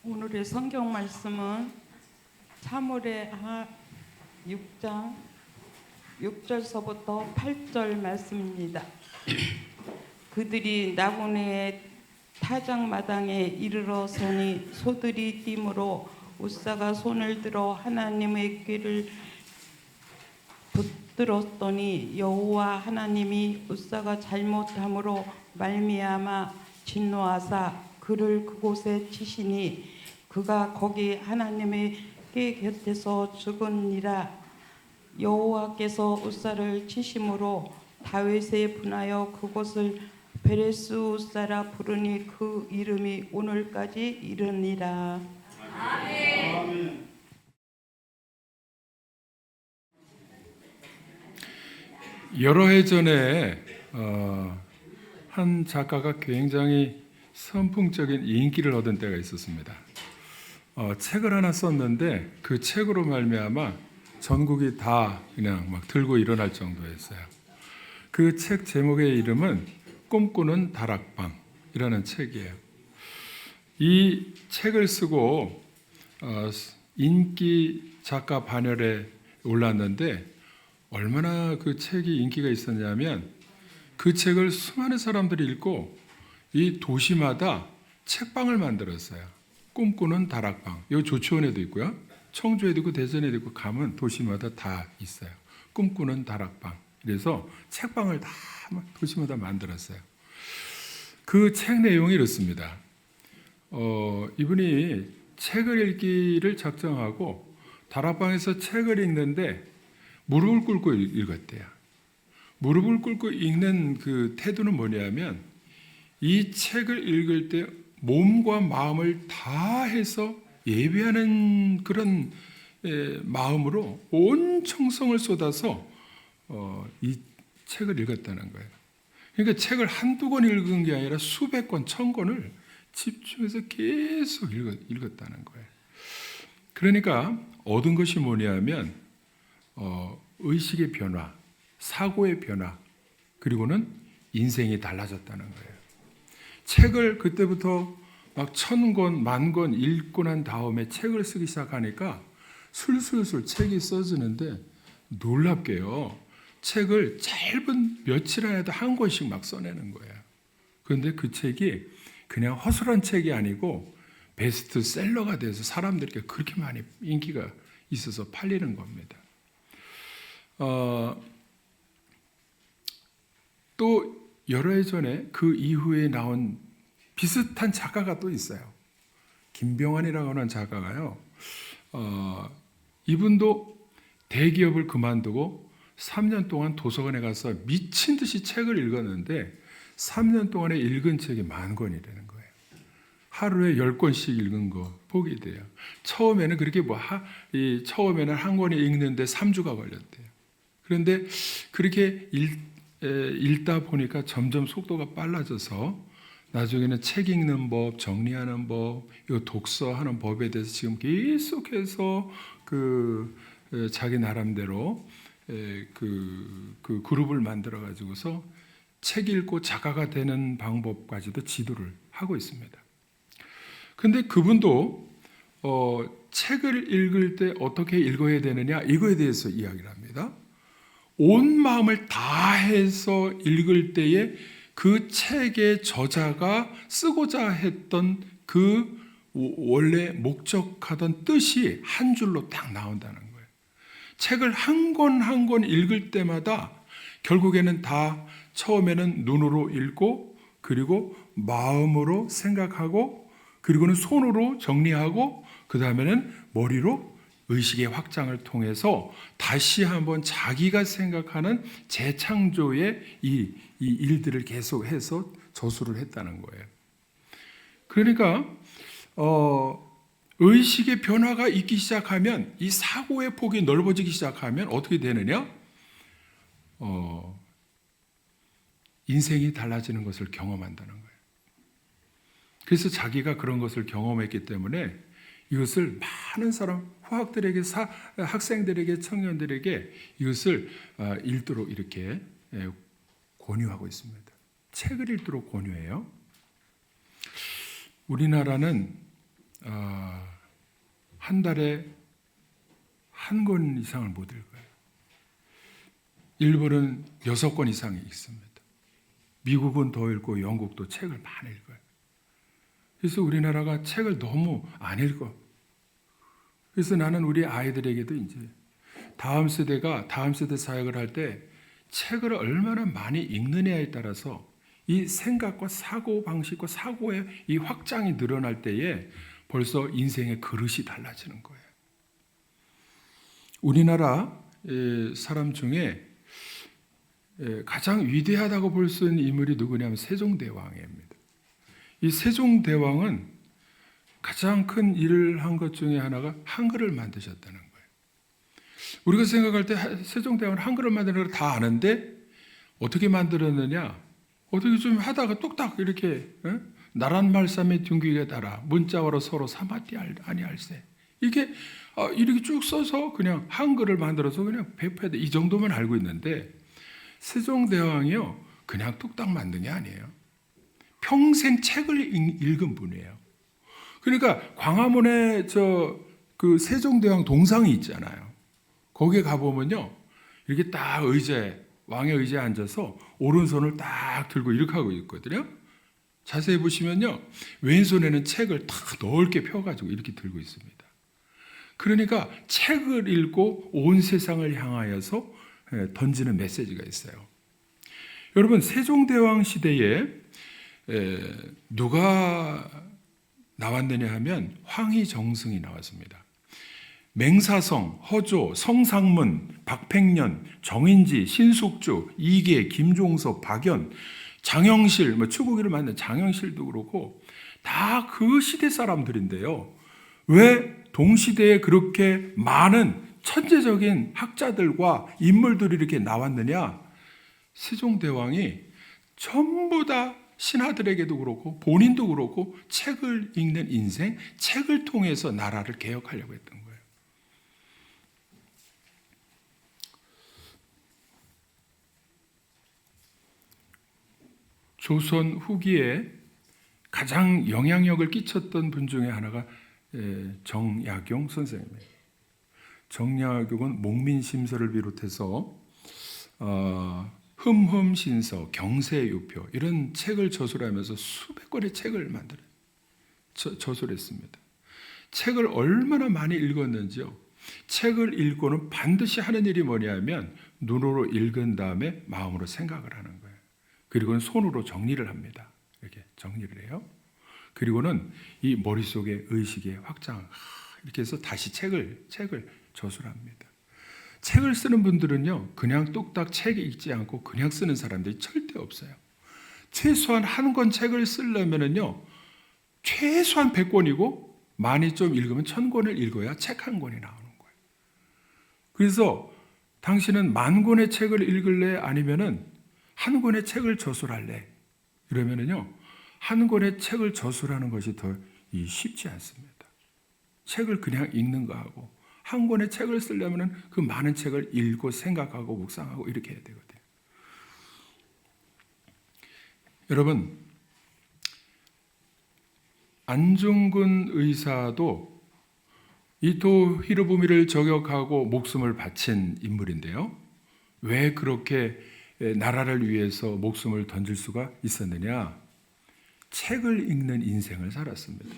오늘의 성경 말씀은 사무엘하 6장 6절서부터 8절 말씀입니다. 그들이 나고네의 타작마당에 이르러 서니 소들이 뛰므로 우사가 손을 들어 하나님의 궤를 붙들었더니 여호와 하나님이 우사가 잘못함으로 말미암아 진노하사 그를 그곳에 치시니 그가 거기 하나님의 궤 곁에서 죽으니라. 여호와께서 우사를 치심으로 다윗에 분하여 그곳을 베레스 우사라 부르니 그 이름이 오늘까지 이르니라. 아멘. 여러 해 전에 한 작가가 굉장히 선풍적인 인기를 얻은 때가 있었습니다. 책을 하나 썼는데 그 책으로 말미암아 전국이 다 그냥 막 들고 일어날 정도였어요. 그 책 제목의 이름은 꿈꾸는 다락방이라는 책이에요. 이 책을 쓰고 인기 작가 반열에 올랐는데 얼마나 그 책이 인기가 있었냐면 그 책을 수많은 사람들이 읽고 이 도시마다 책방을 만들었어요. 꿈꾸는 다락방. 여기 조치원에도 있고요. 청주에도 있고 대전에도 있고 가면 도시마다 다 있어요. 꿈꾸는 다락방. 그래서 책방을 다 도시마다 만들었어요. 그 책 내용이 이렇습니다. 이분이 책을 읽기를 작정하고 다락방에서 책을 읽는데 무릎을 꿇고 읽었대요. 무릎을 꿇고 읽는 그 태도는 뭐냐면 이 책을 읽을 때 몸과 마음을 다해서 예배하는 그런 마음으로 온 청성을 쏟아서 이 책을 읽었다는 거예요. 그러니까 책을 한두 권 읽은 게 아니라 수백 권, 천 권을 집중해서 계속 읽었다는 거예요. 그러니까 얻은 것이 뭐냐면 의식의 변화, 사고의 변화, 그리고는 인생이 달라졌다는 거예요. 책을 그때부터 막 1000권, 10,000권 읽고 난 다음에 책을 쓰기 시작하니까 술술술 책이 써지는데 놀랍게요. 책을 짧은 며칠 안에도 한 권씩 막 써내는 거예요. 그런데 그 책이 그냥 허술한 책이 아니고 베스트셀러가 돼서 사람들에게 그렇게 많이 인기가 있어서 팔리는 겁니다. 또 여러 해 전에 그 이후에 나온 비슷한 작가가 또 있어요. 김병환이라고 하는 작가가요. 이분도 대기업을 그만두고 3년 동안 도서관에 가서 미친 듯이 책을 읽었는데 3년 동안에 읽은 책이 10,000권이라는 거예요. 하루에 10권씩 읽은 거 보게 돼요. 처음에는 그렇게 처음에는 한 권을 읽는데 3주가 걸렸대요. 그런데 그렇게 읽다 보니까 점점 속도가 빨라져서 나중에는 책 읽는 법, 정리하는 법, 이 독서하는 법에 대해서 지금 계속해서 자기 나름대로 그 그룹을 만들어 가지고서 책 읽고 작가가 되는 방법까지도 지도를 하고 있습니다. 근데 그분도 책을 읽을 때 어떻게 읽어야 되느냐 이거에 대해서 이야기를 합니다. 온 마음을 다해서 읽을 때에 그 책의 저자가 쓰고자 했던 그 원래 목적하던 뜻이 한 줄로 딱 나온다는 거예요. 책을 한 권 한 권 읽을 때마다 결국에는 다 처음에는 눈으로 읽고 그리고 마음으로 생각하고 그리고는 손으로 정리하고 그 다음에는 머리로 의식의 확장을 통해서 다시 한번 자기가 생각하는 재창조의 이 일들을 계속해서 저술을 했다는 거예요. 그러니까 의식의 변화가 있기 시작하면 이 사고의 폭이 넓어지기 시작하면 어떻게 되느냐? 인생이 달라지는 것을 경험한다는 거예요. 그래서 자기가 그런 것을 경험했기 때문에 이것을 많은 사람, 후학들에게, 학생들에게, 청년들에게 이것을 읽도록 이렇게 권유하고 있습니다. 책을 읽도록 권유해요. 우리나라는 한 달에 한 권 이상을 못 읽어요. 일본은 6권 이상이 읽습니다. 미국은 더 읽고 영국도 책을 많이 읽어요. 그래서 우리나라가 책을 너무 안 읽어. 그래서 나는 우리 아이들에게도 이제 다음 세대 사역을 할 때 책을 얼마나 많이 읽느냐에 따라서 이 생각과 사고 방식과 사고의 이 확장이 늘어날 때에 벌써 인생의 그릇이 달라지는 거예요. 우리나라 사람 중에 가장 위대하다고 볼 수 있는 인물이 누구냐면 세종대왕입니다. 이 세종대왕은 가장 큰 일을 한 것 중에 하나가 한글을 만드셨다는 거예요. 우리가 생각할 때 세종대왕은 한글을 만드는 걸 다 아는데 어떻게 만들었느냐? 어떻게 좀 하다가 뚝딱 이렇게 나란 말씀에 둥기게 달아 문자와로 서로 사마띠 아니할세 이렇게 쭉 써서 그냥 한글을 만들어서 그냥 배포해야 돼. 이 정도만 알고 있는데 세종대왕이요 그냥 뚝딱 만든 게 아니에요. 평생 책을 읽은 분이에요. 그러니까 광화문에 그 세종대왕 동상이 있잖아요. 거기에 가보면요 이렇게 딱 왕의 의자에 앉아서 오른손을 딱 들고 이렇게 하고 있거든요. 자세히 보시면요 왼손에는 책을 딱 넓게 펴가지고 이렇게 들고 있습니다. 그러니까 책을 읽고 온 세상을 향하여서 던지는 메시지가 있어요. 여러분 세종대왕 시대에 누가 나왔느냐 하면 황희정승이 나왔습니다. 맹사성, 허조, 성상문, 박팽년, 정인지, 신숙주, 이계, 김종석, 박연, 장영실, 추구기를 만든 장영실도 그렇고 다 그 시대 사람들인데요. 왜 동시대에 그렇게 많은 천재적인 학자들과 인물들이 이렇게 나왔느냐? 세종대왕이 전부 다 신하들에게도 그렇고 본인도 그렇고 책을 읽는 인생, 책을 통해서 나라를 개혁하려고 했던 거예요. 조선 후기에 가장 영향력을 끼쳤던 분 중에 하나가 정약용 선생입니다. 정약용은 목민심서를 비롯해서 흠흠신서, 경세유표 이런 책을 저술하면서 수백 권의 책을 저술했습니다. 책을 얼마나 많이 읽었는지요. 책을 읽고는 반드시 하는 일이 뭐냐면 눈으로 읽은 다음에 마음으로 생각을 하는 거예요. 그리고는 손으로 정리를 합니다. 이렇게 정리를 해요. 그리고는 이 머릿속에 의식의 확장 이렇게 해서 다시 책을 저술합니다. 책을 쓰는 분들은요 그냥 뚝딱 책 읽지 않고 그냥 쓰는 사람들이 절대 없어요. 최소한 한 권 책을 쓰려면은요 최소한 100권이고 많이 좀 읽으면 1000권을 읽어야 책 한 권이 나오는 거예요. 그래서 당신은 10,000권의 책을 읽을래 아니면은 한 권의 책을 저술할래? 이러면은요 한 권의 책을 저술하는 것이 더 쉽지 않습니다. 책을 그냥 읽는 거하고 한 권의 책을 쓰려면 그 많은 책을 읽고 생각하고 묵상하고 이렇게 해야 되거든요. 여러분 안중근 의사도 이토 히로부미를 저격하고 목숨을 바친 인물인데요. 왜 그렇게 나라를 위해서 목숨을 던질 수가 있었느냐? 책을 읽는 인생을 살았습니다.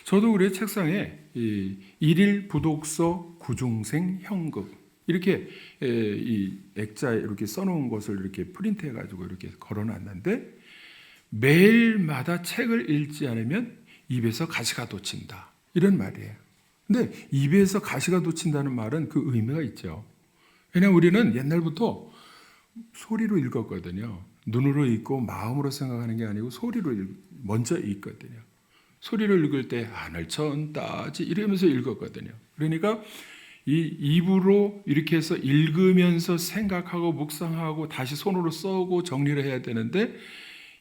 저도 우리 책상에 일일 부독서 구중생 형극 이렇게 이 액자에 이렇게 써놓은 것을 이렇게 프린트해 가지고 이렇게 걸어놨는데 매일마다 책을 읽지 않으면 입에서 가시가 돋친다 이런 말이에요. 근데 입에서 가시가 돋친다는 말은 그 의미가 있죠. 왜냐하면 우리는 옛날부터 소리로 읽었거든요. 눈으로 읽고 마음으로 생각하는 게 아니고 소리로 먼저 읽거든요. 소리를 읽을 때 하늘 천 따지 이러면서 읽었거든요. 그러니까 이 입으로 이렇게 해서 읽으면서 생각하고 묵상하고 다시 손으로 써고 정리를 해야 되는데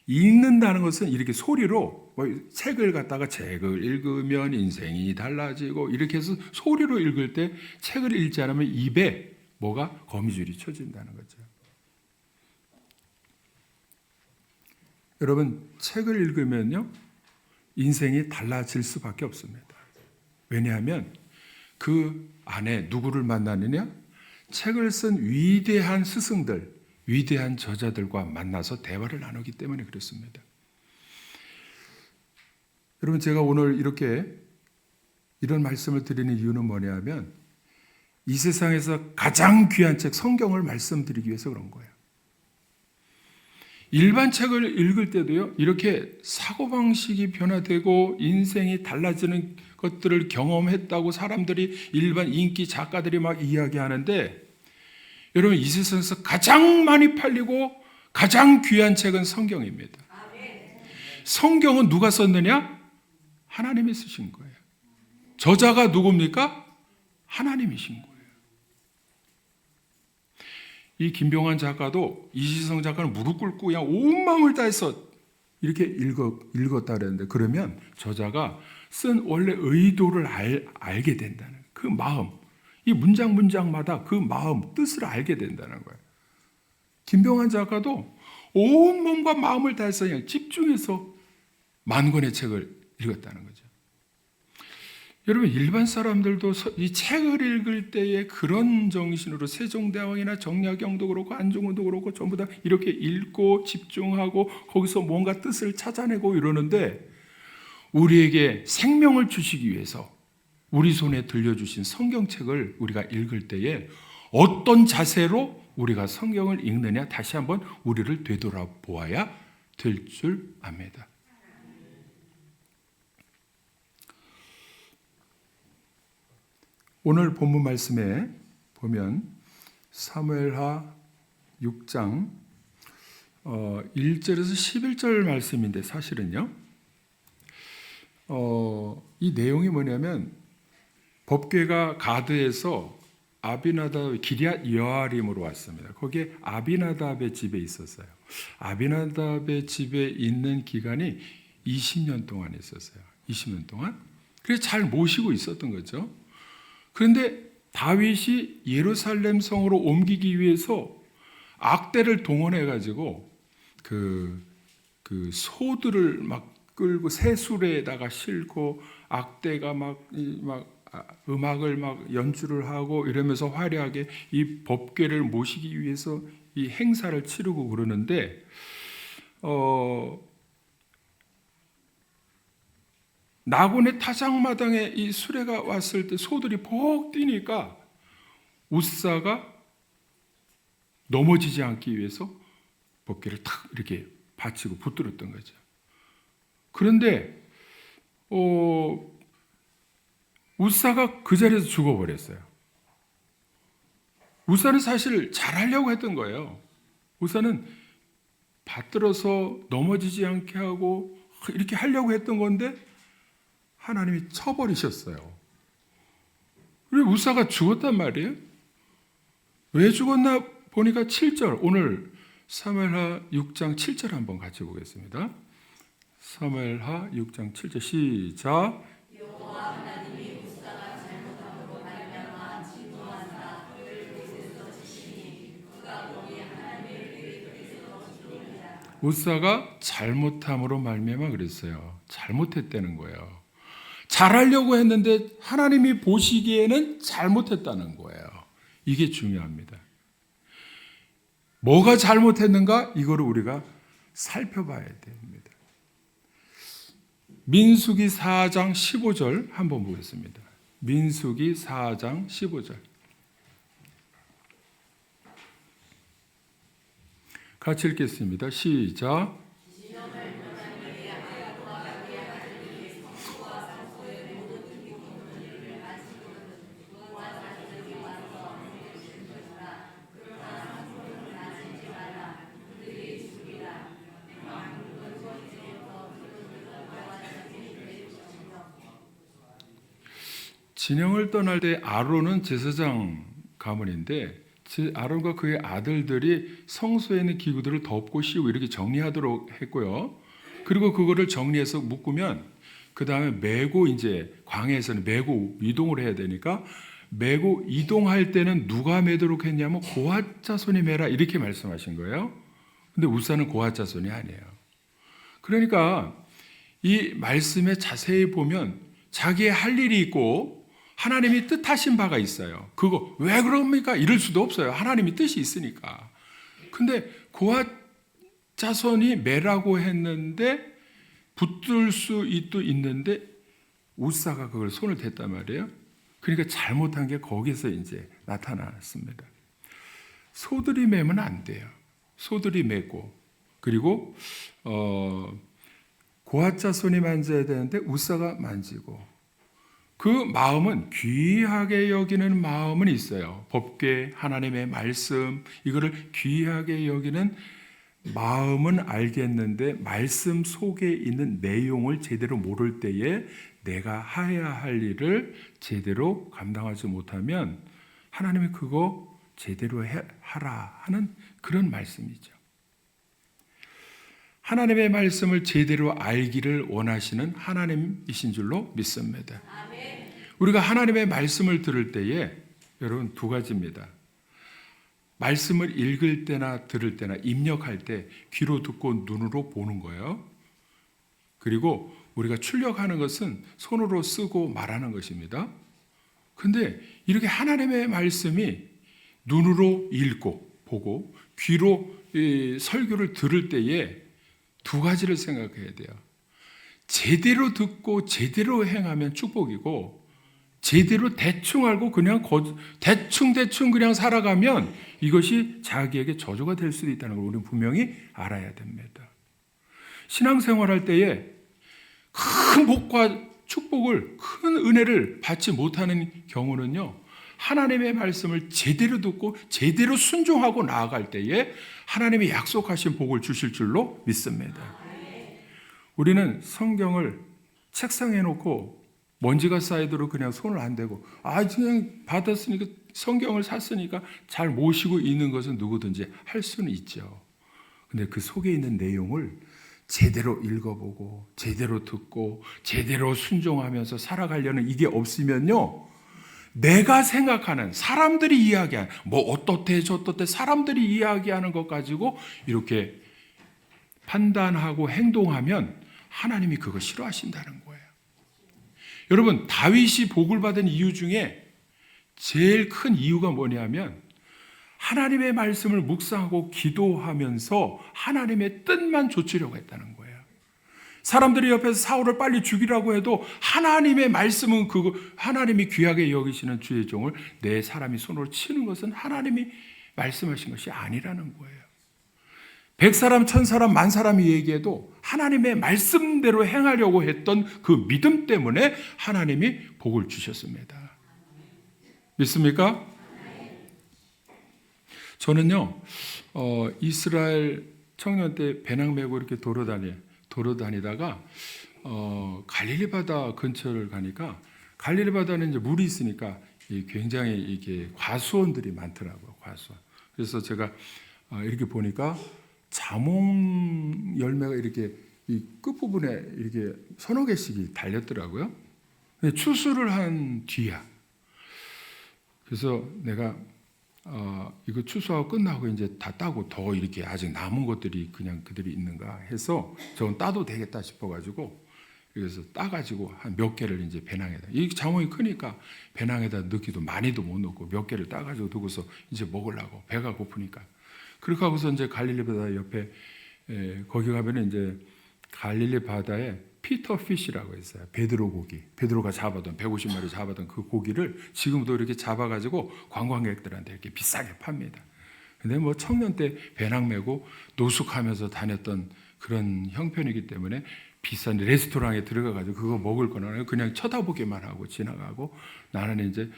읽는다는 것은 이렇게 소리로 책을 갖다가 책을 읽으면 인생이 달라지고 이렇게 해서 소리로 읽을 때 책을 읽지 않으면 입에 뭐가 거미줄이 쳐진다는 거죠. 여러분 책을 읽으면요 인생이 달라질 수밖에 없습니다. 왜냐하면 그 안에 누구를 만나느냐? 책을 쓴 위대한 스승들, 위대한 저자들과 만나서 대화를 나누기 때문에 그렇습니다. 여러분, 제가 오늘 이런 말씀을 드리는 이유는 뭐냐면 이 세상에서 가장 귀한 책 성경을 말씀드리기 위해서 그런 거예요. 일반 책을 읽을 때도요, 이렇게 사고방식이 변화되고 인생이 달라지는 것들을 경험했다고 사람들이, 일반 인기 작가들이 막 이야기하는데, 여러분, 이 세상에서 가장 많이 팔리고 가장 귀한 책은 성경입니다. 성경은 누가 썼느냐? 하나님이 쓰신 거예요. 저자가 누굽니까? 하나님이신 거예요. 이 김병환 작가도, 이시성 작가는 무릎 꿇고 그냥 온 마음을 다해서 이렇게 읽었다 그랬는데, 그러면 저자가 쓴 원래 의도를 알게 된다는 그 마음, 이 문장마다 그 마음, 뜻을 알게 된다는 거예요. 김병환 작가도 온 몸과 마음을 다해서 그냥 집중해서 만 권의 책을 읽었다는 거죠. 여러분, 일반 사람들도 이 책을 읽을 때에 그런 정신으로 세종대왕이나 정약용도 그렇고 안중근도 그렇고 전부 다 이렇게 읽고 집중하고 거기서 뭔가 뜻을 찾아내고 이러는데, 우리에게 생명을 주시기 위해서 우리 손에 들려주신 성경책을 우리가 읽을 때에 어떤 자세로 우리가 성경을 읽느냐, 다시 한번 우리를 되돌아보아야 될 줄 압니다. 오늘 본문 말씀에 보면 사무엘하 6장 1절에서 11절 말씀인데, 사실은요, 이 내용이 뭐냐면 법궤가 가드에서 아비나답 기럇 여아림으로 왔습니다. 거기에 아비나답의 집에 있었어요. 아비나답의 집에 있는 기간이 20년 동안 있었어요. 20년 동안. 그래서 잘 모시고 있었던 거죠. 그런데 다윗이 예루살렘 성으로 옮기기 위해서 악대를 동원해 가지고 그 소들을 막 끌고 새술에다가 싣고 악대가 막 음악을 막 연주를 하고 이러면서 화려하게 이 법궤를 모시기 위해서 이 행사를 치르고 그러는데, 나곤의 타작마당에 이 수레가 왔을 때 소들이 퍽 뛰니까 우사가 넘어지지 않기 위해서 법궤를 탁 이렇게 받치고 붙들었던 거죠. 그런데 우사가 그 자리에서 죽어버렸어요. 우사는 사실 잘하려고 했던 거예요. 우사는 받들어서 넘어지지 않게 하고 이렇게 하려고 했던 건데 하나님이 쳐버리셨어요. 그리고 우사가 죽었단 말이에요. 왜 죽었나 보니까 7절, 오늘 사무엘하 6장 7절 한번 같이 보겠습니다. 사무엘하 6장 7절 시작. 여호와 하나님이 우사가 잘못함으로 말미암아 진노하사 그를 곳에서 치시니 그가 거기 하나님의 궤에서 죽으리라. 우사가 잘못함으로 말미암아 그랬어요. 잘못했다는 거예요. 잘하려고 했는데 하나님이 보시기에는 잘못했다는 거예요. 이게 중요합니다. 뭐가 잘못했는가? 이거를 우리가 살펴봐야 됩니다. 민수기 4장 15절 한번 보겠습니다. 민수기 4장 15절. 같이 읽겠습니다. 시작. 진영을 떠날 때 아론은 제사장 가문인데, 아론과 그의 아들들이 성소에 있는 기구들을 덮고 씌우고 이렇게 정리하도록 했고요. 그리고 그거를 정리해서 묶으면 그 다음에 메고, 이제 광야에서는 메고 이동을 해야 되니까 메고 이동할 때는 누가 메도록 했냐면 고핫 자손이 메라 이렇게 말씀하신 거예요. 근데 우사는 고핫 자손이 아니에요. 그러니까 이 말씀에 자세히 보면 자기의 할 일이 있고 하나님이 뜻하신 바가 있어요. 그거 왜 그럽니까? 이럴 수도 없어요. 하나님이 뜻이 있으니까. 근데 고앗 자손이 매라고 했는데 붙들 수도 있는데 우사가 그걸 손을 댔단 말이에요. 그러니까 잘못한 게 거기서 이제 나타났습니다. 소들이 매면 안 돼요. 소들이 매고, 그리고 고앗 자손이 만져야 되는데 우사가 만지고, 그 마음은 귀하게 여기는 마음은 있어요. 법궤, 하나님의 말씀, 이거를 귀하게 여기는 마음은 알겠는데 말씀 속에 있는 내용을 제대로 모를 때에 내가 해야 할 일을 제대로 감당하지 못하면 하나님이 그거 제대로 하라 하는 그런 말씀이죠. 하나님의 말씀을 제대로 알기를 원하시는 하나님이신 줄로 믿습니다. 우리가 하나님의 말씀을 들을 때에 여러분 두 가지입니다. 말씀을 읽을 때나 들을 때나 입력할 때 귀로 듣고 눈으로 보는 거예요. 그리고 우리가 출력하는 것은 손으로 쓰고 말하는 것입니다. 근데 이렇게 하나님의 말씀이 눈으로 읽고 보고 귀로 설교를 들을 때에 두 가지를 생각해야 돼요. 제대로 듣고 제대로 행하면 축복이고, 제대로 대충 알고 그냥 대충 그냥 살아가면 이것이 자기에게 저주가 될 수도 있다는 걸 우리는 분명히 알아야 됩니다. 신앙생활할 때에 큰 복과 축복을, 큰 은혜를 받지 못하는 경우는요, 하나님의 말씀을 제대로 듣고 제대로 순종하고 나아갈 때에 하나님이 약속하신 복을 주실 줄로 믿습니다. 우리는 성경을 책상에 놓고 먼지가 쌓이도록 그냥 손을 안 대고, 그냥 받았으니까, 성경을 샀으니까 잘 모시고 있는 것은 누구든지 할 수는 있죠. 근데 그 속에 있는 내용을 제대로 읽어보고 제대로 듣고 제대로 순종하면서 살아가려는 이게 없으면요, 내가 생각하는, 사람들이 이야기하는, 뭐 어떻대 저떻대 사람들이 이야기하는 것 가지고 이렇게 판단하고 행동하면 하나님이 그거 싫어하신다는 거예요. 여러분, 다윗이 복을 받은 이유 중에 제일 큰 이유가 뭐냐면 하나님의 말씀을 묵상하고 기도하면서 하나님의 뜻만 좇으려고 했다는 거예요. 사람들이 옆에서 사울을 빨리 죽이라고 해도 하나님의 말씀은 그거, 하나님이 귀하게 여기시는 주의 종을 내 사람이 손으로 치는 것은 하나님이 말씀하신 것이 아니라는 거예요. 100사람, 1000사람, 10,000사람이 얘기해도 하나님의 말씀대로 행하려고 했던 그 믿음 때문에 하나님이 복을 주셨습니다. 믿습니까? 저는요, 이스라엘 청년 때 배낭 메고 이렇게 돌아다니다가 갈릴리 바다 근처를 가니까, 갈릴리 바다는 이제 물이 있으니까 굉장히 이게 과수원들이 많더라고요. 과수원. 그래서 제가 이렇게 보니까 자몽 열매가 이렇게 이 끝부분에 이렇게 서너 개씩이 달렸더라고요. 근데 추수를 한 뒤야. 그래서 내가 이거 추수하고 끝나고 이제 다 따고 더 이렇게 아직 남은 것들이 그냥 그들이 있는가 해서 저건 따도 되겠다 싶어가지고, 그래서 따가지고 한 몇 개를 이제 배낭에다, 이 자몽이 크니까 배낭에다 넣기도 많이도 못 넣고 몇 개를 따가지고 두고서 이제 먹으려고, 배가 고프니까. 그렇게 하고서 이제 갈릴리 바다 옆에 거기 가면은 이제 갈릴리 바다에 피터 피쉬라고 있어요. 베드로 고기. 베드로가 잡아던 150마리 잡아던 그 고기를 지금도 이렇게 잡아가지고 관광객들한테 이렇게 비싸게 팝니다. 근데 뭐 청년 때 배낭 메고 노숙하면서 다녔던 그런 형편이기 때문에 비싼 레스토랑에 들어가가지고 그거 먹을 거는 그냥 쳐다보기만 하고 지나가고, 나는 이제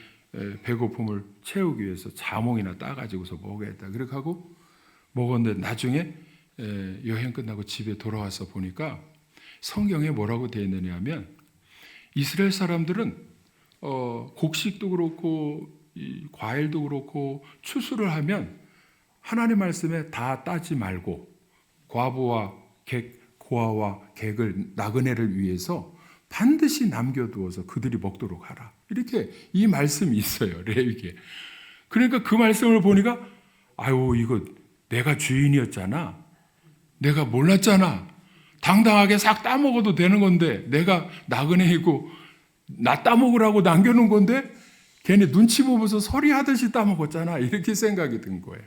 배고픔을 채우기 위해서 자몽이나 따가지고서 먹어야겠다. 그렇게 하고 먹었는데 나중에 여행 끝나고 집에 돌아와서 보니까 성경에 뭐라고 되어 있느냐 하면, 이스라엘 사람들은 곡식도 그렇고 과일도 그렇고 추수를 하면 하나님 말씀에 다 따지 말고 과부와 고아와 객을, 나그네를 위해서 반드시 남겨두어서 그들이 먹도록 하라. 이렇게 이 말씀이 있어요, 레위기에. 그러니까 그 말씀을 보니까 이거 내가 주인이었잖아. 내가 몰랐잖아. 당당하게 싹 따먹어도 되는 건데 내가 나그네이고 나 따먹으라고 남겨놓은 건데 걔네 눈치 보면서 서리하듯이 따먹었잖아. 이렇게 생각이 든 거예요.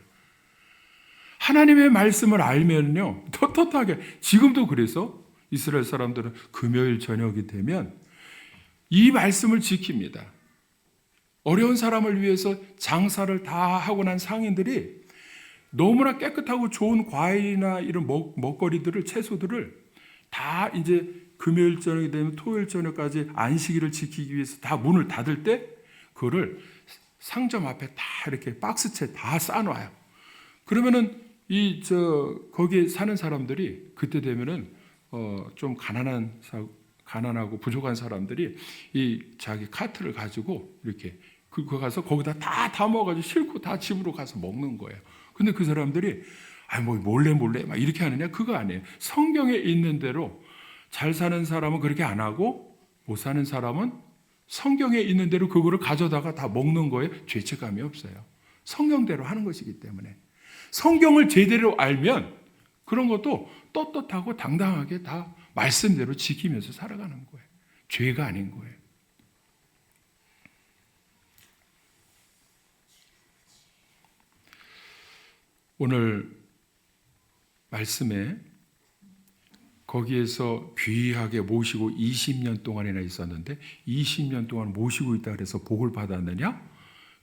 하나님의 말씀을 알면요, 떳떳하게, 지금도 그래서 이스라엘 사람들은 금요일 저녁이 되면 이 말씀을 지킵니다. 어려운 사람을 위해서 장사를 다 하고 난 상인들이 너무나 깨끗하고 좋은 과일이나 이런 먹거리들을, 채소들을 다 이제 금요일 저녁이 되면 토요일 저녁까지 안식일을 지키기 위해서 다 문을 닫을 때 그거를 상점 앞에 다 이렇게 박스채 다 싸놔요. 그러면은 거기에 사는 사람들이 그때 되면은 좀 가난하고 부족한 사람들이 이 자기 카트를 가지고 이렇게 그거 가서 거기다 다 담아가지고 싣고 다 집으로 가서 먹는 거예요. 근데 그 사람들이 뭐 몰래 막 이렇게 하느냐? 그거 아니에요. 성경에 있는 대로 잘 사는 사람은 그렇게 안 하고 못 사는 사람은 성경에 있는 대로 그거를 가져다가 다 먹는 거에 죄책감이 없어요. 성경대로 하는 것이기 때문에. 성경을 제대로 알면 그런 것도 떳떳하고 당당하게 다 말씀대로 지키면서 살아가는 거예요. 죄가 아닌 거예요. 오늘 말씀에 거기에서 귀하게 모시고 20년 동안이나 있었는데 20년 동안 모시고 있다 그래서 복을 받았느냐?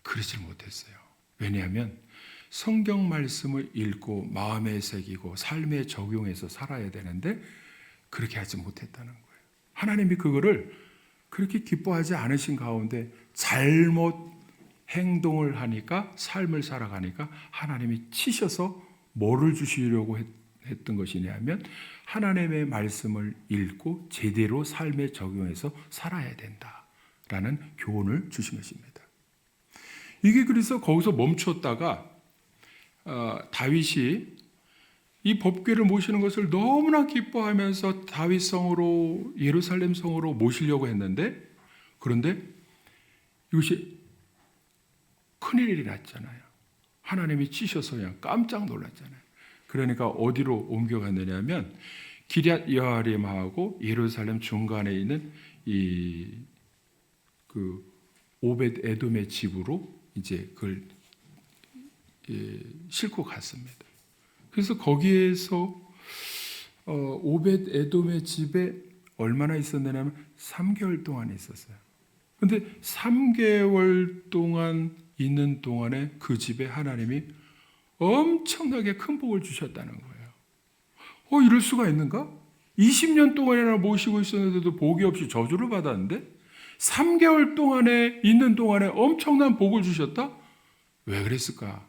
그러질 못했어요. 왜냐하면 성경 말씀을 읽고 마음에 새기고 삶에 적용해서 살아야 되는데 그렇게 하지 못했다는 거예요. 하나님이 그거를 그렇게 기뻐하지 않으신 가운데 잘못 행동을 하니까, 삶을 살아가니까 하나님이 치셔서 뭐를 주시려고 했던 것이냐면 하나님의 말씀을 읽고 제대로 삶에 적용해서 살아야 된다라는 교훈을 주신 것입니다. 이게 그래서 거기서 멈췄다가 다윗이 이 법궤를 모시는 것을 너무나 기뻐하면서 다윗 성으로, 예루살렘 성으로 모시려고 했는데, 그런데 이것이 큰일이 났잖아요. 하나님이 치셔서 그냥 깜짝 놀랐잖아요. 그러니까 어디로 옮겨갔느냐면 기럇 여아림하고 예루살렘 중간에 있는 그 오벳 에돔의 집으로 이제 그걸 싣고 갔습니다. 그래서 거기에서 오벳 에돔의 집에 얼마나 있었느냐면 3개월 동안 있었어요. 근데 3개월 동안 있는 동안에 그 집에 하나님이 엄청나게 큰 복을 주셨다는 거예요. 이럴 수가 있는가? 20년 동안이나 모시고 있었는데도 복이 없이 저주를 받았는데 3개월 동안에 있는 동안에 엄청난 복을 주셨다? 왜 그랬을까?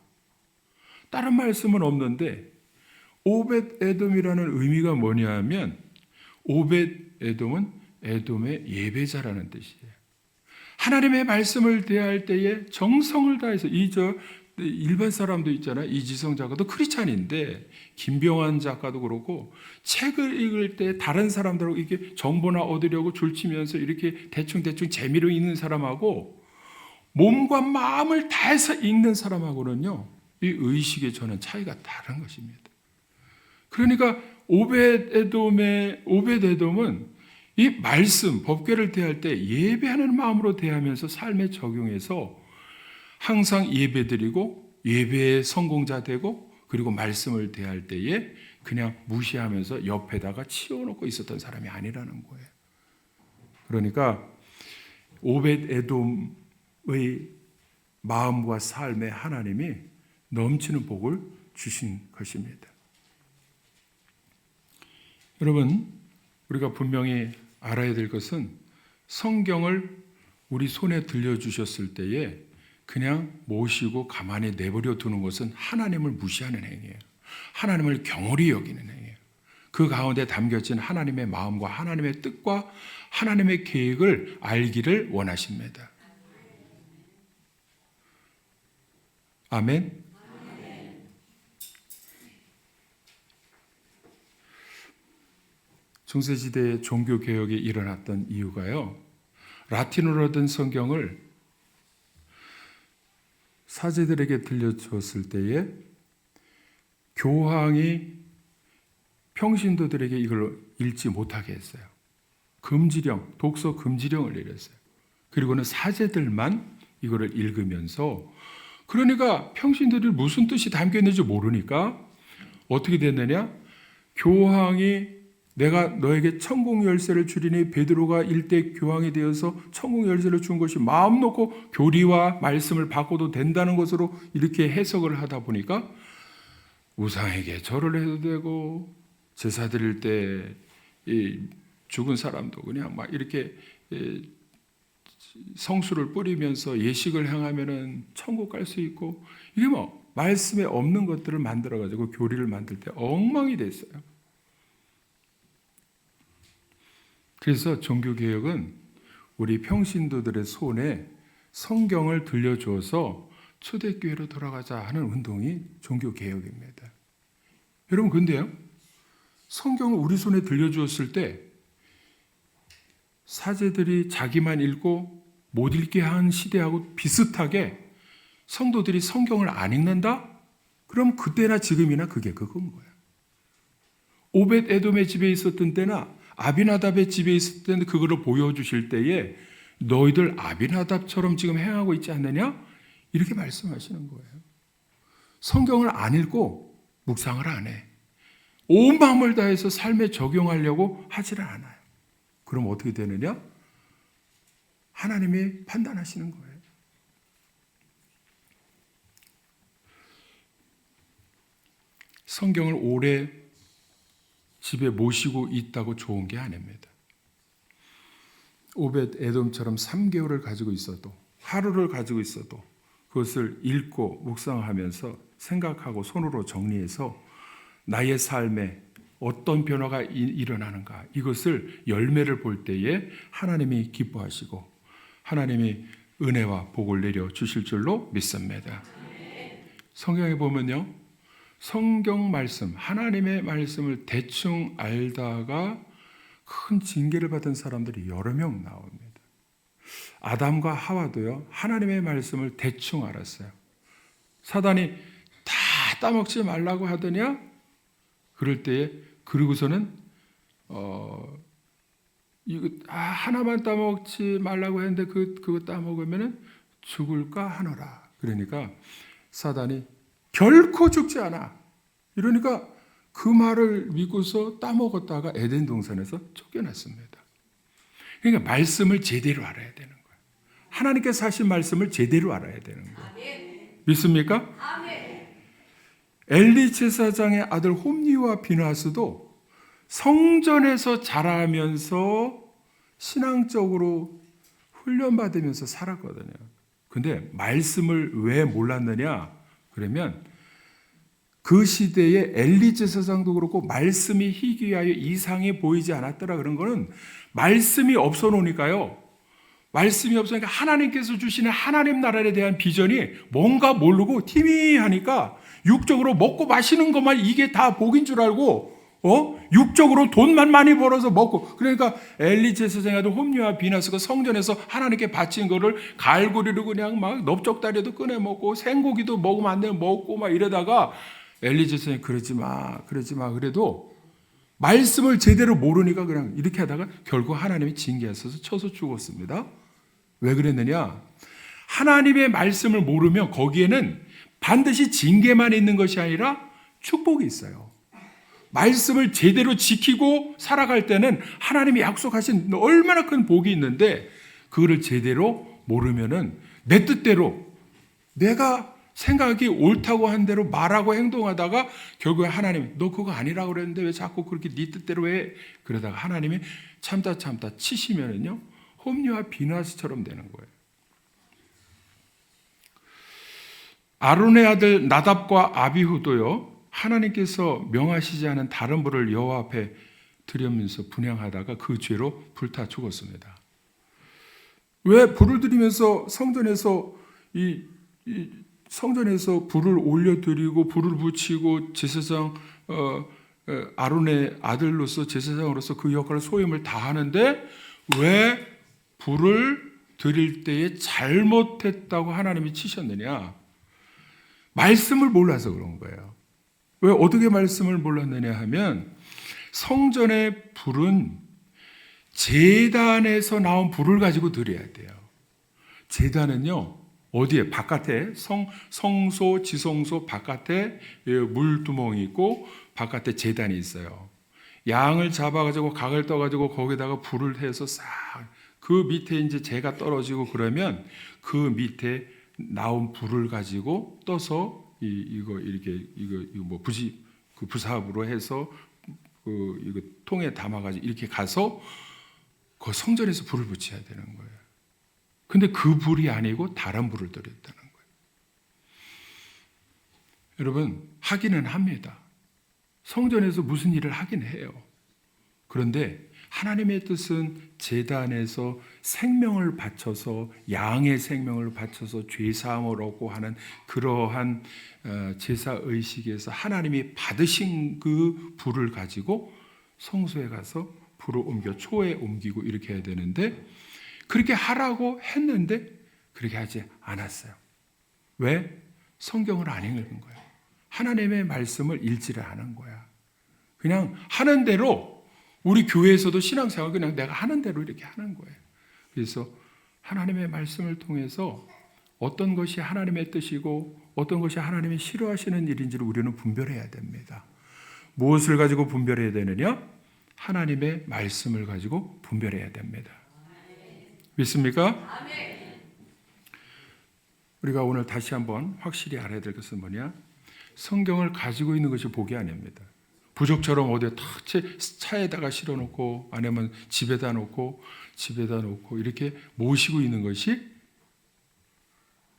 다른 말씀은 없는데 오벳 에돔이라는 의미가 뭐냐 하면 오벳 에돔은 에돔의 예배자라는 뜻이에요. 하나님의 말씀을 대할 때에 정성을 다해서 일반 사람도 있잖아요. 이지성 작가도 크리스찬인데 김병환 작가도 그렇고 책을 읽을 때 다른 사람들하고 이렇게 정보나 얻으려고 줄치면서 이렇게 대충 재미로 읽는 사람하고 몸과 마음을 다해서 읽는 사람하고는요, 이 의식의 저는 차이가 다른 것입니다. 그러니까 오벳 에돔은 이 말씀, 법궤를 대할 때 예배하는 마음으로 대하면서 삶에 적용해서 항상 예배드리고 예배의 성공자 되고 그리고 말씀을 대할 때에 그냥 무시하면서 옆에다가 치워놓고 있었던 사람이 아니라는 거예요. 그러니까 오벳 에돔의 마음과 삶에 하나님이 넘치는 복을 주신 것입니다. 여러분, 우리가 분명히 알아야 될 것은 성경을 우리 손에 들려주셨을 때에 그냥 모시고 가만히 내버려 두는 것은 하나님을 무시하는 행위예요. 하나님을 경홀히 여기는 행위예요. 그 가운데 담겨진 하나님의 마음과 하나님의 뜻과 하나님의 계획을 알기를 원하십니다. 아멘. 중세시대에 종교개혁이 일어났던 이유가요, 라틴어로 된 성경을 사제들에게 들려주었을 때에 교황이 평신도들에게 이걸 읽지 못하게 했어요. 금지령, 독서 금지령을 내렸어요. 그리고는 사제들만 이거를 읽으면서, 그러니까 평신도들이 무슨 뜻이 담겨 있는지 모르니까 어떻게 됐느냐? 교황이 내가 너에게 천국 열쇠를 주리니 베드로가 일대 교황이 되어서 천국 열쇠를 준 것이 마음 놓고 교리와 말씀을 바꿔도 된다는 것으로 이렇게 해석을 하다 보니까 우상에게 절을 해도 되고, 제사 드릴 때 이 죽은 사람도 그냥 막 이렇게 성수를 뿌리면서 예식을 행하면은 천국 갈 수 있고, 이게 뭐 말씀에 없는 것들을 만들어 가지고 교리를 만들 때 엉망이 됐어요. 그래서 종교개혁은 우리 평신도들의 손에 성경을 들려주어서 초대교회로 돌아가자 하는 운동이 종교개혁입니다. 여러분, 근데요, 성경을 우리 손에 들려주었을 때 사제들이 자기만 읽고 못 읽게 한 시대하고 비슷하게 성도들이 성경을 안 읽는다? 그럼 그때나 지금이나 그게 그건 거예요. 오벳 에돔의 집에 있었던 때나 아비나답의 집에 있을 때는 그거를 보여주실 때에 너희들 아비나답처럼 지금 행하고 있지 않느냐? 이렇게 말씀하시는 거예요. 성경을 안 읽고 묵상을 안 해. 온 마음을 다해서 삶에 적용하려고 하지를 않아요. 그럼 어떻게 되느냐? 하나님이 판단하시는 거예요. 성경을 오래 집에 모시고 있다고 좋은 게 아닙니다. 오벳 에돔처럼 3개월을 가지고 있어도, 하루를 가지고 있어도 그것을 읽고 묵상하면서 생각하고 손으로 정리해서 나의 삶에 어떤 변화가 일어나는가, 이것을 열매를 볼 때에 하나님이 기뻐하시고 하나님이 은혜와 복을 내려 주실 줄로 믿습니다. 성경에 보면요, 성경 말씀, 하나님의 말씀을 대충 알다가 큰 징계를 받은 사람들이 여러 명 나옵니다. 아담과 하와도요, 하나님의 말씀을 대충 알았어요. 사단이 다 따먹지 말라고 하더냐? 그럴 때에, 그러고서는 이거 하나만 따먹지 말라고 했는데 그거 따먹으면은 죽을까 하노라. 그러니까 사단이 결코 죽지 않아. 이러니까 그 말을 믿고서 따먹었다가 에덴 동산에서 쫓겨났습니다. 그러니까 말씀을 제대로 알아야 되는 거예요. 하나님께서 하신 말씀을 제대로 알아야 되는 거예요. 믿습니까? 엘리 제사장의 아들 홈리와 비나스도 성전에서 자라면서 신앙적으로 훈련받으면서 살았거든요. 근데 말씀을 왜 몰랐느냐? 그러면 그 시대에 엘리 제사장도 그렇고 말씀이 희귀하여 이상이 보이지 않았더라. 그런 거는 말씀이 없어 놓으니까요. 말씀이 없으니까 하나님께서 주시는 하나님 나라에 대한 비전이 뭔가 모르고 희미하니까 육적으로 먹고 마시는 것만 이게 다 복인 줄 알고 육적으로 돈만 많이 벌어서 먹고, 그러니까 엘리 제사장도 홈리와 비나스가 성전에서 하나님께 바친 거를 갈고리로 그냥 막 넓적다리도 꺼내 먹고 생고기도 먹으면 안 되면 먹고 막 이러다가 엘리 제사장이 그러지 마 그래도 말씀을 제대로 모르니까 그냥 이렇게 하다가 결국 하나님이 징계하셔서 쳐서 죽었습니다. 왜 그랬느냐? 하나님의 말씀을 모르면 거기에는 반드시 징계만 있는 것이 아니라 축복이 있어요. 말씀을 제대로 지키고 살아갈 때는 하나님이 약속하신 얼마나 큰 복이 있는데, 그거를 제대로 모르면은 내 뜻대로 내가 생각이 옳다고 한 대로 말하고 행동하다가 결국에 하나님이 너 그거 아니라고 그랬는데 왜 자꾸 그렇게 네 뜻대로 해? 그러다가 하나님이 참다 치시면은요, 홈리와 비나스처럼 되는 거예요. 아론의 아들 나답과 아비후도요, 하나님께서 명하시지 않은 다른 불을 여호와 앞에 드리면서 분향하다가 그 죄로 불타 죽었습니다. 왜 불을 드리면서 성전에서 성전에서 불을 올려드리고 불을 붙이고 제사장 아론의 아들로서 제사장으로서 그 역할을 소임을 다하는데 왜 불을 드릴 때에 잘못했다고 하나님이 치셨느냐? 말씀을 몰라서 그런 거예요. 왜 어떻게 말씀을 몰랐느냐 하면, 성전의 불은 제단에서 나온 불을 가지고 드려야 돼요. 제단은요, 어디에? 바깥에 성소, 지성소 바깥에 물두멍이 있고 바깥에 제단이 있어요. 양을 잡아가지고 각을 떠가지고 거기다가 불을 해서 싹 그 밑에 이제 재가 떨어지고 그러면 그 밑에 나온 불을 가지고 떠서 이거 뭐 그 부삽으로 해서 이거 통에 담아가지고 이렇게 가서 그 성전에서 불을 붙여야 되는 거예요. 근데 그 불이 아니고 다른 불을 들였다는 거예요. 여러분, 하기는 합니다. 성전에서 무슨 일을 하긴 해요. 그런데 하나님의 뜻은 제단에서 생명을 바쳐서 양의 생명을 바쳐서 죄사함을 얻고 하는 그러한 제사 의식에서 하나님이 받으신 그 불을 가지고 성소에 가서 불을 옮겨 초에 옮기고 이렇게 해야 되는데 그렇게 하라고 했는데 그렇게 하지 않았어요. 왜? 성경을 안 읽은 거예요. 하나님의 말씀을 읽지를 않은 거야. 그냥 하는 대로 우리 교회에서도 신앙생활 그냥 내가 하는 대로 이렇게 하는 거예요. 그래서 하나님의 말씀을 통해서 어떤 것이 하나님의 뜻이고 어떤 것이 하나님이 싫어하시는 일인지를 우리는 분별해야 됩니다. 무엇을 가지고 분별해야 되느냐? 하나님의 말씀을 가지고 분별해야 됩니다. 믿습니까? 우리가 오늘 다시 한번 확실히 알아야 될 것은 뭐냐? 성경을 가지고 있는 것이 복이 아닙니다. 부족처럼 어디에 탁 차에다가 실어놓고 아니면 집에다 놓고 이렇게 모시고 있는 것이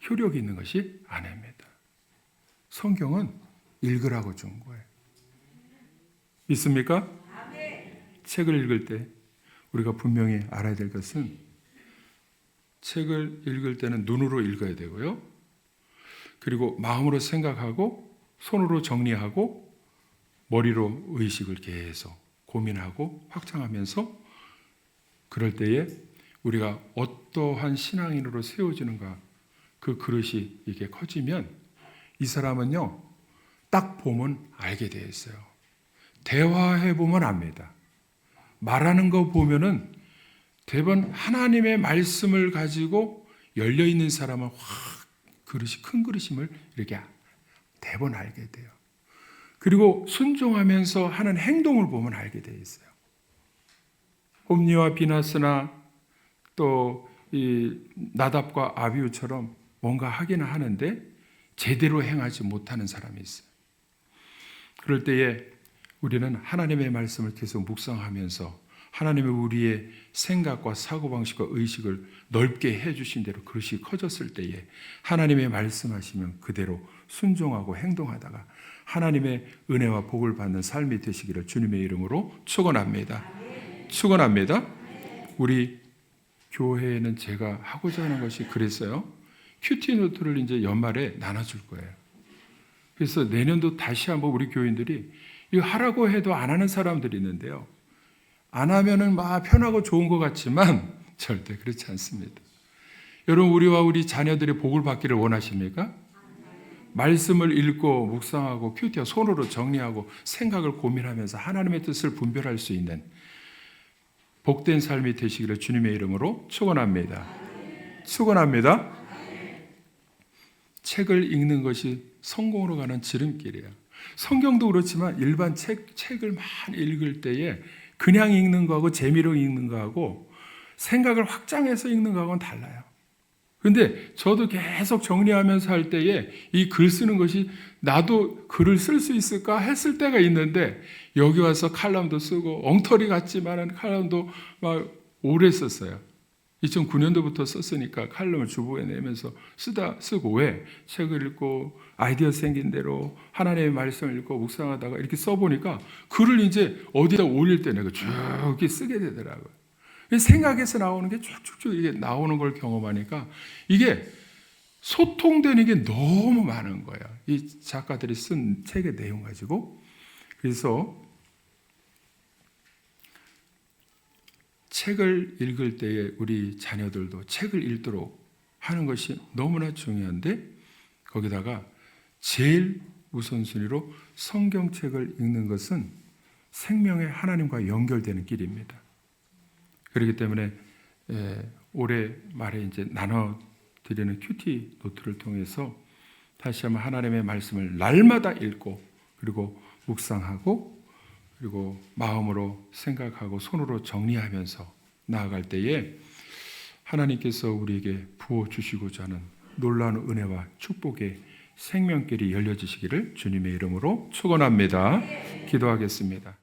효력이 있는 것이 아닙니다. 성경은 읽으라고 준 거예요. 믿습니까? 책을 읽을 때 우리가 분명히 알아야 될 것은 책을 읽을 때는 눈으로 읽어야 되고요. 그리고 마음으로 생각하고 손으로 정리하고 머리로 의식을 계속 고민하고 확장하면서 그럴 때에 우리가 어떠한 신앙인으로 세워지는가 그 그릇이 이렇게 커지면 이 사람은요 딱 보면 알게 되어 있어요. 대화해 보면 압니다. 말하는 거 보면은 대번 하나님의 말씀을 가지고 열려 있는 사람은 확 그릇이 큰 그릇임을 이렇게 대번 알게 돼요. 그리고 순종하면서 하는 행동을 보면 알게 되어 있어요. 홈리와 비나스나 또 이 나답과 아비후처럼 뭔가 하기는 하는데 제대로 행하지 못하는 사람이 있어요. 그럴 때에 우리는 하나님의 말씀을 계속 묵상하면서 하나님의 우리의 생각과 사고방식과 의식을 넓게 해주신 대로 그릇이 커졌을 때에 하나님의 말씀하시면 그대로 순종하고 행동하다가 하나님의 은혜와 복을 받는 삶이 되시기를 주님의 이름으로 축원합니다. 축원합니다. 우리 교회에는 제가 하고자 하는 것이 그랬어요. 큐티 노트를 이제 연말에 나눠줄 거예요. 그래서 내년도 다시 한번 우리 교인들이 이거 하라고 해도 안 하는 사람들이 있는데요. 안 하면은 막 편하고 좋은 것 같지만 절대 그렇지 않습니다. 여러분 우리와 우리 자녀들이 복을 받기를 원하십니까? 말씀을 읽고 묵상하고 큐티와 손으로 정리하고 생각을 고민하면서 하나님의 뜻을 분별할 수 있는 복된 삶이 되시기를 주님의 이름으로 축원합니다. 축원합니다. 책을 읽는 것이 성공으로 가는 지름길이에요. 성경도 그렇지만 일반 책을 많이 읽을 때에 그냥 읽는 거하고 재미로 읽는 거하고 생각을 확장해서 읽는 거하고는 달라요. 그런데 저도 계속 정리하면서 할 때에 이 글 쓰는 것이 나도 글을 쓸 수 있을까 했을 때가 있는데 여기 와서 칼럼도 쓰고 엉터리 같지만은 칼럼도 막 오래 썼어요. 2009년도부터 썼으니까 칼럼을 주부에 내면서 쓰고 왜? 책을 읽고 아이디어 생긴 대로 하나님의 말씀을 읽고 묵상하다가 이렇게 써보니까 글을 이제 어디다 올릴 때 내가 쭉 이렇게 쓰게 되더라고요. 생각에서 나오는 게 쭉쭉쭉 이게 나오는 걸 경험하니까 이게 소통되는 게 너무 많은 거예요. 이 작가들이 쓴 책의 내용 가지고. 그래서 책을 읽을 때에 우리 자녀들도 책을 읽도록 하는 것이 너무나 중요한데 거기다가 제일 우선순위로 성경책을 읽는 것은 생명의 하나님과 연결되는 길입니다. 그렇기 때문에 올해 말에 이제 나눠 드리는 큐티 노트를 통해서 다시 한번 하나님의 말씀을 날마다 읽고 그리고 묵상하고 그리고 마음으로 생각하고 손으로 정리하면서 나아갈 때에 하나님께서 우리에게 부어주시고자 하는 놀라운 은혜와 축복의 생명길이 열려지시기를 주님의 이름으로 축원합니다. 기도하겠습니다.